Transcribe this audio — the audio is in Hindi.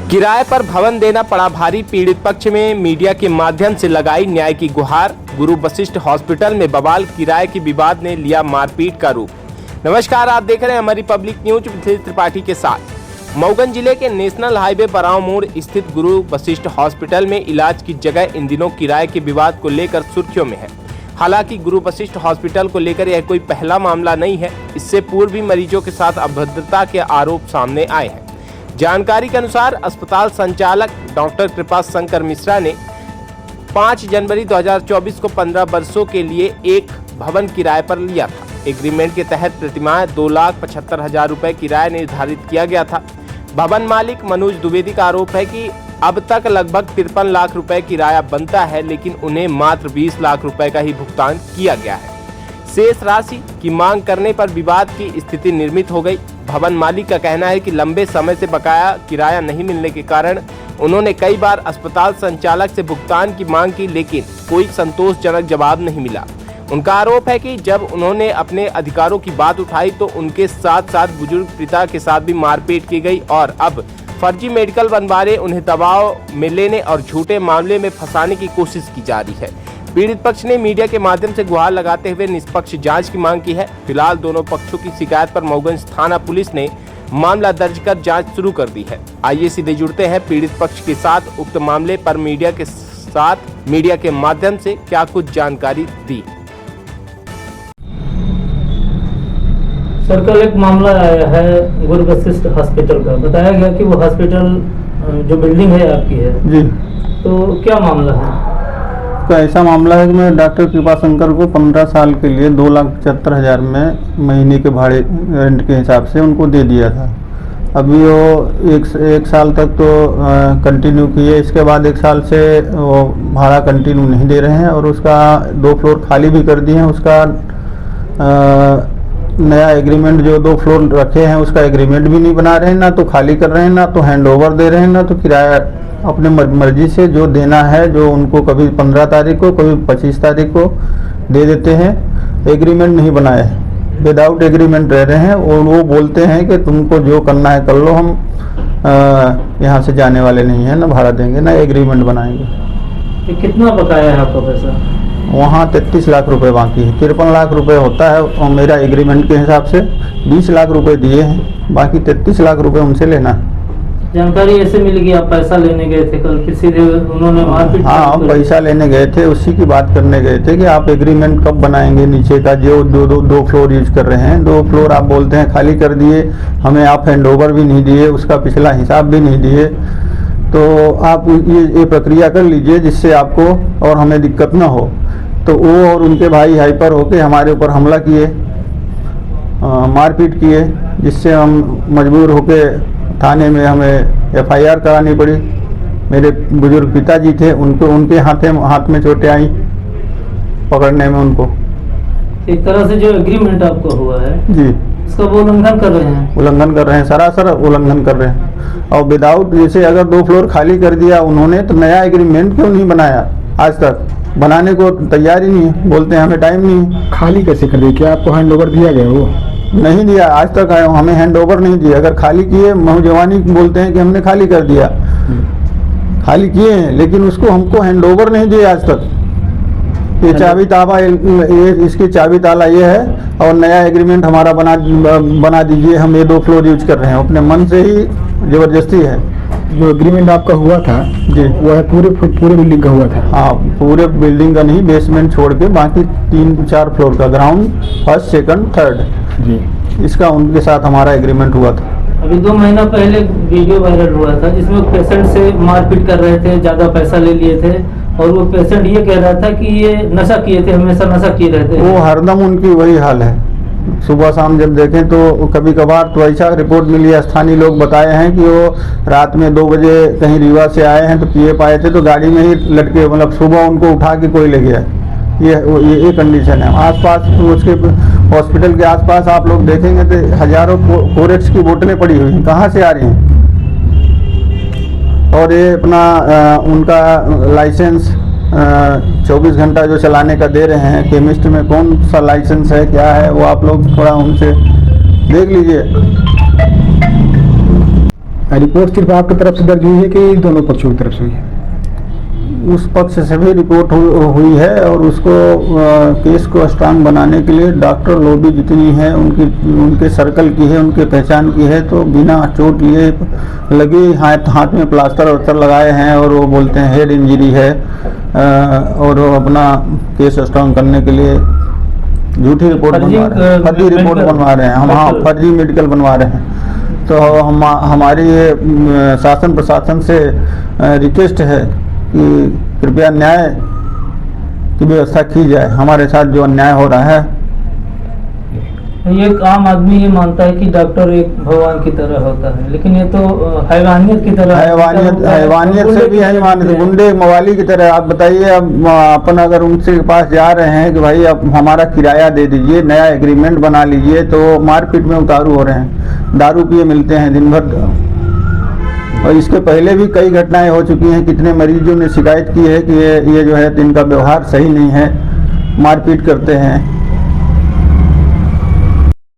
किराए पर भवन देना पड़ा भारी। पीड़ित पक्ष में मीडिया के माध्यम से लगाई न्याय की गुहार। गुरु वशिष्ठ हॉस्पिटल में बवाल, किराए के विवाद ने लिया मारपीट का रूप। नमस्कार, आप देख रहे हैं हमारी पब्लिक न्यूज मिथिलेश त्रिपाठी के साथ। मऊगन जिले के नेशनल हाईवे बराव मोड़ स्थित गुरु वशिष्ठ हॉस्पिटल में इलाज की जगह इन दिनों किराए के विवाद को लेकर सुर्खियों में है। हालांकि गुरु वशिष्ठ हॉस्पिटल को लेकर यह कोई पहला मामला नहीं है। इससे पूर्व भी मरीजों के साथ अभद्रता के आरोप सामने आए हैं। जानकारी के अनुसार अस्पताल संचालक डॉक्टर कृपा शंकर मिश्रा ने 5 जनवरी 2024 को 15 वर्षों के लिए एक भवन किराए पर लिया था। एग्रीमेंट के तहत प्रतिमाह 2,75,000 रुपए किराया निर्धारित किया गया था। भवन मालिक मनोज द्विवेदी का आरोप है कि अब तक लगभग 53 लाख रुपए किराया बनता है, लेकिन उन्हें मात्र 20 लाख रुपए का ही भुगतान किया गया है। शेष राशि की मांग करने पर विवाद की स्थिति निर्मित हो गई। भवन मालिक का कहना है कि लंबे समय से बकाया किराया नहीं मिलने के कारण उन्होंने कई बार अस्पताल संचालक से भुगतान की मांग की, लेकिन कोई संतोषजनक जवाब नहीं मिला। उनका आरोप है कि जब उन्होंने अपने अधिकारों की बात उठाई तो उनके साथ साथ बुजुर्ग पिता के साथ भी मारपीट की गई और अब फर्जी मेडिकल बनवाने, उन्हें दबाव में लेने और झूठे मामले में फंसाने की कोशिश की जा रही है। पीड़ित पक्ष ने मीडिया के माध्यम से गुहार लगाते हुए निष्पक्ष जांच की मांग की है। फिलहाल दोनों पक्षों की शिकायत पर मऊगंज थाना पुलिस ने मामला दर्ज कर जांच शुरू कर दी है। आइए सीधे जुड़ते हैं पीड़ित पक्ष के साथ। उक्त मामले पर मीडिया के माध्यम से क्या कुछ जानकारी दी। सर, कल एक मामला आया है गुरु वशिष्ठ हॉस्पिटल का। बताया गया कि वो हॉस्पिटल जो बिल्डिंग है आपकी है जी, तो क्या मामला है? तो ऐसा मामला है कि मैं डॉक्टर कृपा शंकर को 15 साल के लिए 2,75,000 में महीने के भाड़े रेंट के हिसाब से उनको दे दिया था। अभी वो एक साल तक तो कंटिन्यू किए, इसके बाद 1 साल से वो भाड़ा कंटिन्यू नहीं दे रहे हैं और उसका 2 फ्लोर खाली भी कर दिए हैं। उसका नया एग्रीमेंट जो 2 फ्लोर रखे हैं उसका एग्रीमेंट भी नहीं बना रहे हैं, ना तो खाली कर रहे हैं, ना तो हैंड ओवर दे रहे हैं, ना तो किराया अपने मर्जी से जो देना है, जो उनको कभी 15 तारीख को कभी 25 तारीख को दे देते हैं। एग्रीमेंट नहीं बनाए हैं, विदाउट एग्रीमेंट रह रहे हैं और वो बोलते हैं कि तुमको जो करना है कर लो, हम यहाँ से जाने वाले नहीं हैं, ना भाड़ा देंगे ना एग्रीमेंट बनाएंगे। कितना बकाया है आपका पैसा? वहाँ 33 लाख रुपए बाकी है। 53 लाख रुपए होता है और मेरा एग्रीमेंट के हिसाब से 20 लाख रुपए दिए हैं, बाकी 33 लाख रुपए उनसे लेना है। जानकारी ऐसे मिली कि आप पैसा लेने गए थे कल, किसी ने उन्होंने मारपीट? हाँ, पैसा लेने गए थे, उसी की बात करने गए थे कि आप एग्रीमेंट कब बनाएंगे। नीचे का जो 2 फ्लोर यूज कर रहे हैं, 2 फ्लोर आप बोलते हैं खाली कर दिए, हमें आप हैंड ओवर भी नहीं दिए, उसका पिछला हिसाब भी नहीं दिए। तो आप ये प्रक्रिया कर लीजिए जिससे आपको और हमें दिक्कत ना हो। तो वो और उनके भाई हाइपर होके हमारे ऊपर हमला किए, मारपीट किए, जिससे हम मजबूर होके थाने में हमें FIR करानी पड़ी। मेरे बुजुर्ग पिताजी थे, उनके हाथ में चोटें आई पकड़ने में उनको। एक तरह से जो एग्रीमेंट आपको हुआ है जी, उसका वो उल्लंघन कर रहे हैं। उल्लंघन कर रहे हैं, सरासर उल्लंघन कर रहे हैं। और विदाउट, जैसे अगर 2 फ्लोर खाली कर दिया उन्होंने, तो नया एग्रीमेंट क्यों नहीं बनाया? आज तक बनाने को तैयार ही नहीं है, बोलते हैं हमें टाइम नहीं है। खाली कैसे कर दिया? क्या आपको हैंड ओवर दिया गया? वो नहीं दिया, आज तक हमें हैंड ओवर नहीं दिया। अगर खाली किए, जवानी बोलते हैं कि हमने खाली कर दिया, खाली किए हैं, लेकिन उसको हमको हैंड ओवर नहीं दिया आज तक। ये चाबी ताला, इसकी चाबी ताला ये है और नया एग्रीमेंट हमारा बना दीजिए, हम ये 2 फ्लोर यूज कर रहे हैं। अपने मन से ही जबरदस्ती है। जो एग्रीमेंट आपका हुआ था जी, वो है पूरे बिल्डिंग का हुआ था? हाँ, पूरे बिल्डिंग का नहीं, बेसमेंट छोड़ के बाकी 3-4 फ्लोर का, ग्राउंड, 1st, 2nd, 3rd जी, इसका उनके साथ हमारा एग्रीमेंट हुआ था। अभी 2 महीना पहले वीडियो वायरल हुआ था जिसमें पेशेंट से मारपीट कर रहे थे, ज्यादा पैसा ले लिए थे और वो पेशेंट ये कह रहा था कि ये नशा किए थे, हमेशा नशा किए रहते हैं। वो हरदम उनकी वही हाल है। सुबह शाम जब देखें तो कभी कभार तो ऐसा रिपोर्ट मिली है, स्थानीय लोग बताए हैं कि वो रात में 2 बजे कहीं रीवा से आए हैं तो पिए पाए थे, तो गाड़ी में ही लटके, मतलब सुबह उनको उठा के कोई ले गया। ये कंडीशन है। आसपास उसके हॉस्पिटल के आसपास आप लोग देखेंगे तो हजारों कोरेक्स की बोतलें पड़ी हुई हैं, कहाँ से आ रही हैं? और ये अपना उनका लाइसेंस 24 घंटा जो चलाने का दे रहे हैं, केमिस्ट में कौन सा लाइसेंस है, क्या है, वो आप लोग थोड़ा उनसे देख लीजिए। रिपोर्ट सिर्फ आपकी तरफ से दर्ज हुई है कि दोनों पक्षों की तरफ से हुई है? उस पक्ष से भी रिपोर्ट हुई है और उसको केस को स्ट्रांग बनाने के लिए डॉक्टर लॉबी जितनी है उनके सर्कल की है, उनके पहचान की है, तो बिना चोट लिए लगी हाथ में प्लास्टर वस्टर लगाए हैं और वो बोलते हैं हेड इंजरी है और वो अपना केस स्ट्रांग करने के लिए झूठी रिपोर्ट बनवा रहे हैं, फर्जी रिपोर्ट बनवा रहे हैं। हम हाँ फर्जी मेडिकल बनवा रहे हैं। तो हमारी शासन प्रशासन से रिक्वेस्ट है कि कृपया न्याय की व्यवस्था की जाए। हमारे साथ जो अन्याय हो रहा है, एक आम आदमी ये मानता है कि डॉक्टर एक भगवान की तरह होता है, लेकिन ये तो हैवानियत की तरह, हैवानियत से भी है, मान गुंडे मवाली की तरह। आप बताइए, अब अपन अगर उनसे पास जा रहे हैं कि भाई अब हमारा किराया दे दीजिए, नया एग्रीमेंट बना लीजिए, तो मारपीट में उतारू हो रहे हैं। दारू पिए मिलते हैं दिन भर। और इसके पहले भी कई घटनाएं हो चुकी हैं। कितने मरीजों ने शिकायत की है कि ये जो है इनका व्यवहार सही नहीं है, मारपीट करते हैं।